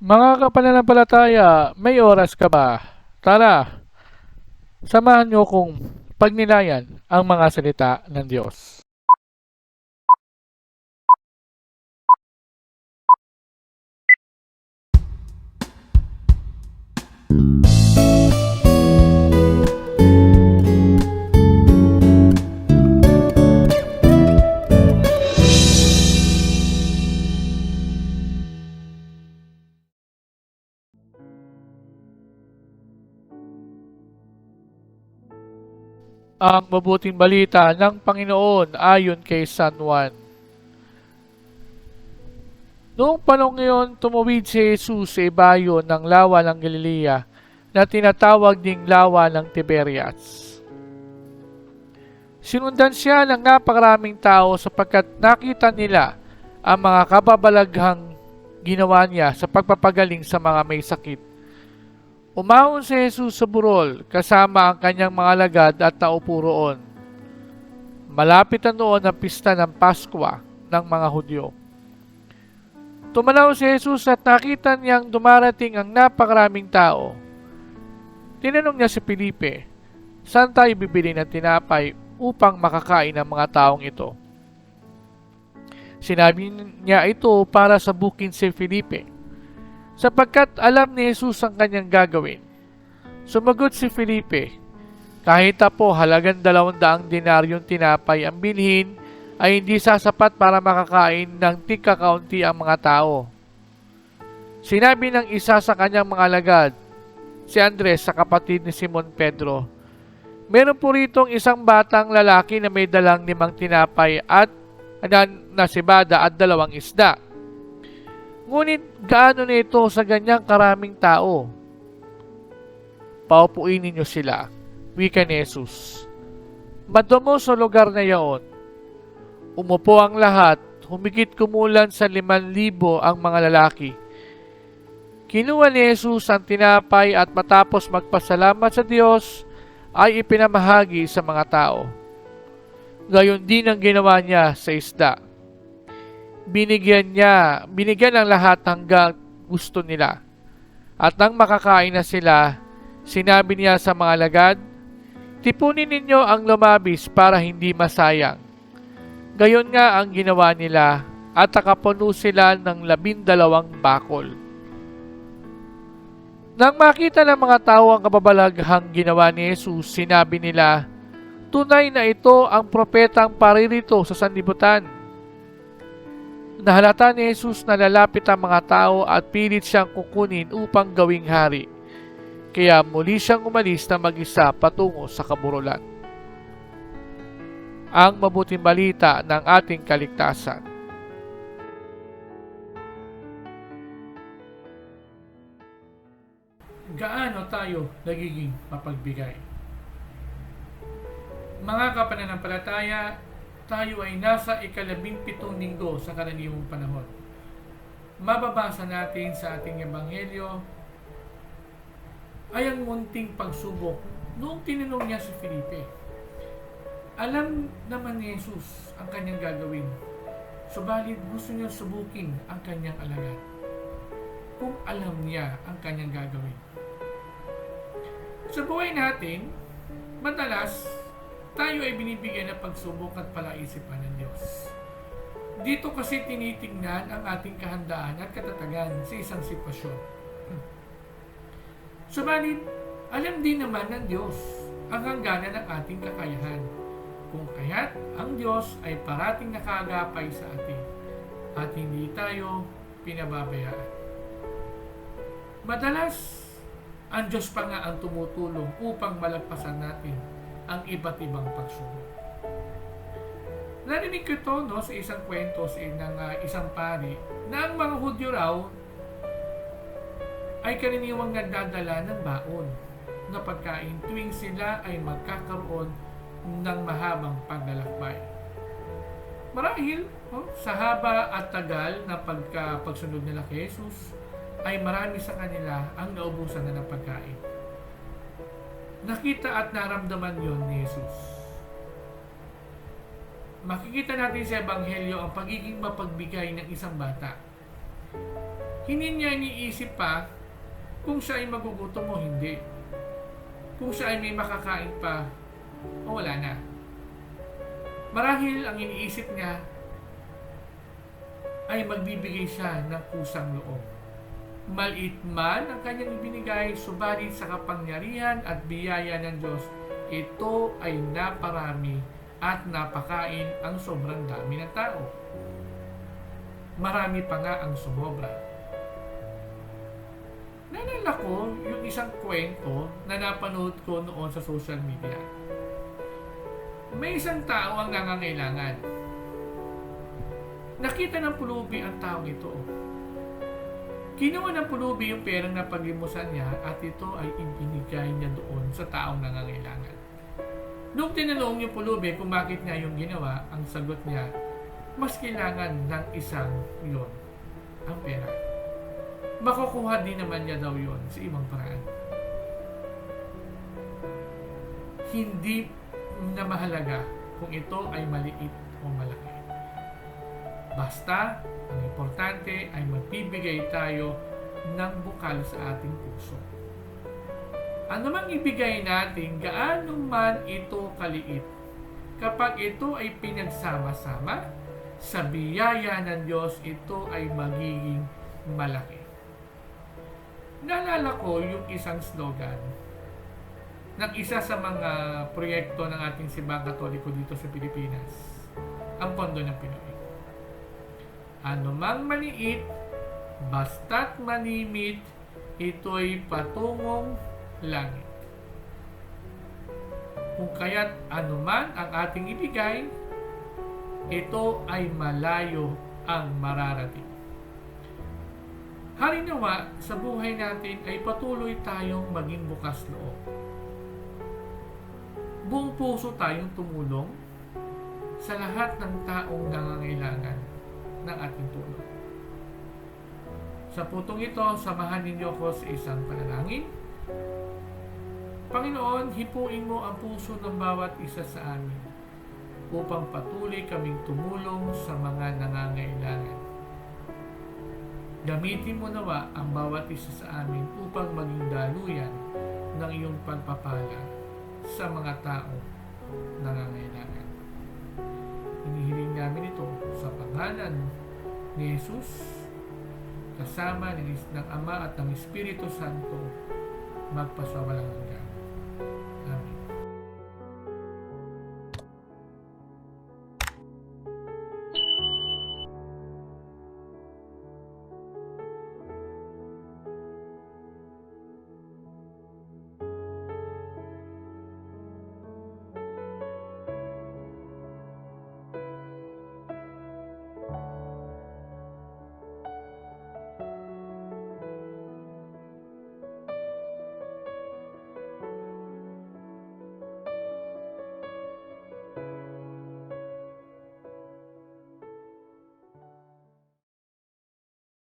Mga kapananampalataya, may oras ka ba? Tara, samahan niyo kong pagnilayan ang mga salita ng Diyos. Ang mabuting balita ng Panginoon ayon kay San Juan. Noong panahon ngayon, tumuwid si Jesus sa ibayo ng lawa ng Galilea na tinatawag ding lawa ng Tiberias. Sinundan siya ng napakaraming tao sapagkat nakita nila ang mga kababalaghang ginawa niya sa pagpapagaling sa mga may sakit. Umahon si Jesus sa burol kasama ang kanyang mga alagad at naupo roon. Malapit na noon ang pista ng Paskwa ng mga Hudyo. Tumanaw si Jesus at nakita niyang dumarating ang napakaraming tao. Tinanong niya si Felipe, "Saan tayo bibili ng tinapay upang makakain ang mga taong ito?" Sinabi niya ito para sabukin si Felipe, sapagkat alam ni Jesus ang kanyang gagawin. Sumagot si Felipe, "Kahit po halagang 200 dinaryong tinapay ang bilhin, ay hindi sasapat para makakain ng tigkakaunti ang mga tao." Sinabi ng isa sa kanyang mga alagad, si Andres sa kapatid ni Simon Pedro, "Meron po ritong isang batang lalaki na may dalang 5 tinapay at na sibada at 2 isda. Ngunit gaano na ito sa ganyang karaming tao?" "Paupuin ninyo sila," wika ni Jesus. Madamo sa lugar na yaon. Umupo ang lahat, humigit kumulan sa 5,000 ang mga lalaki. Kinuha ni Jesus ang tinapay at matapos magpasalamat sa Diyos, ay ipinamahagi sa mga tao. Gayon din ang ginawa niya sa isda. Binigyan ng lahat hanggang gusto nila. At nang makakain na sila, sinabi niya sa mga alagad, "Tipunin ninyo ang lumabis para hindi masayang." Gayon nga ang ginawa nila at nakapuno sila ng 12 bakol. Nang makita ng mga tao ang kababalaghang ginawa ni Jesus, sinabi nila, "Tunay na ito ang propetang paririto sa sanlibutan." Nahalata ni Jesus na lalapit ang mga tao at pilit siyang kukunin upang gawing hari. Kaya muli siyang umalis na mag-isa patungo sa kaburulan. Ang mabuting balita ng ating kaligtasan. Gaano tayo nagiging mapagbigay? Mga kapananampalataya, tayo ay nasa ika-17 linggo sa karaniwang panahon. Mababasa natin sa ating ebanghelyo ay ang munting pagsubok noong tinanong niya si Felipe. Alam naman ni Jesus ang kanyang gagawin, subalit gusto niya subukin ang kanyang alagad. Kung alam niya ang kanyang gagawin. Sa buhay natin, madalas tayo ay binibigyan ng pagsubok at palaisipan ng Diyos. Dito kasi tinitingnan ang ating kahandaan at katatagan sa isang sitwasyon. Subalit, alam din naman ng Diyos ang hangganan ng ating kakayahan. Kung kaya't ang Diyos ay parating nakaagapay sa atin at hindi tayo pinababayaan. Madalas, ang Diyos pa nga ang tumutulong upang malagpasan natin ang iba't ibang pagsubok. Narinig ko ito sa isang kwento ng isang pari na ang mga Hudyo raw ay karaniwang nagdadala ng baon na pagkain tuwing sila ay magkakaroon ng mahabang paglalakbay. Marahil, sa haba at tagal na pagsunod nila kay Jesus, ay marami sa kanila ang naubusan na ng pagkain. Nakita at naramdaman yon ni Jesus. Makikita natin sa Ebanghelyo ang pagiging mapagbigay ng isang bata. Hindi niya iniisip pa kung siya ay magugutom o hindi. Kung siya ay may makakain pa o wala na. Marahil ang iniisip niya ay magbibigay siya ng kusang loob. Maliit man ang kanyang ibinigay, subalit sa kapangyarihan at biyaya ng Diyos, ito ay naparami at napakain ang sobrang dami ng tao. Marami pa nga ang sumobra. Naalala ko yung isang kwento na napanood ko noon sa social media. May isang tao ang nangangailangan. Nakita ng pulubi ang taong ito. Kinuha ng pulubi yung perang napaglimusan niya at ito ay ibinigay niya doon sa taong nangangailangan. Nung tinanong yung pulubi kung bakit niya yung ginawa, ang sagot niya, mas kailangan ng isang yon ang pera. Makukuha din naman niya daw yon sa ibang paraan. Hindi na mahalaga kung ito ay maliit o malaki. Basta, ang importante ay magbibigay tayo ng bukal sa ating puso. Ano mang ibigay natin, gaano man ito kaliit, kapag ito ay pinagsama-sama, sa biyaya ng Diyos, ito ay magiging malaki. Naalala ko yung isang slogan ng isa sa mga proyekto ng ating simbahang Katoliko dito sa Pilipinas, ang Pondo ng Pinoy. Ano mang maliit, basta't manimit, ito'y patungong langit. Kung kaya't anuman ang ating ibigay, ito ay malayo ang mararating. Harinawa, sa buhay natin ay patuloy tayong maging bukas loob. Buong puso tayong tumulong sa lahat ng taong nangangailangan ng ating tulong. Sa putong ito, samahan ninyo ako sa isang panalangin. Panginoon, hipuin mo ang puso ng bawat isa sa amin upang patuloy kaming tumulong sa mga nangangailangan. Gamitin mo nawa ang bawat isa sa amin upang maging daluyan ng iyong pagpapala sa mga tao nangangailangan. Hinihiling namin ito sa pangalan ni Jesus, kasama ng Ama at ng Espiritu Santo, magpasawalang hanggan. Amen.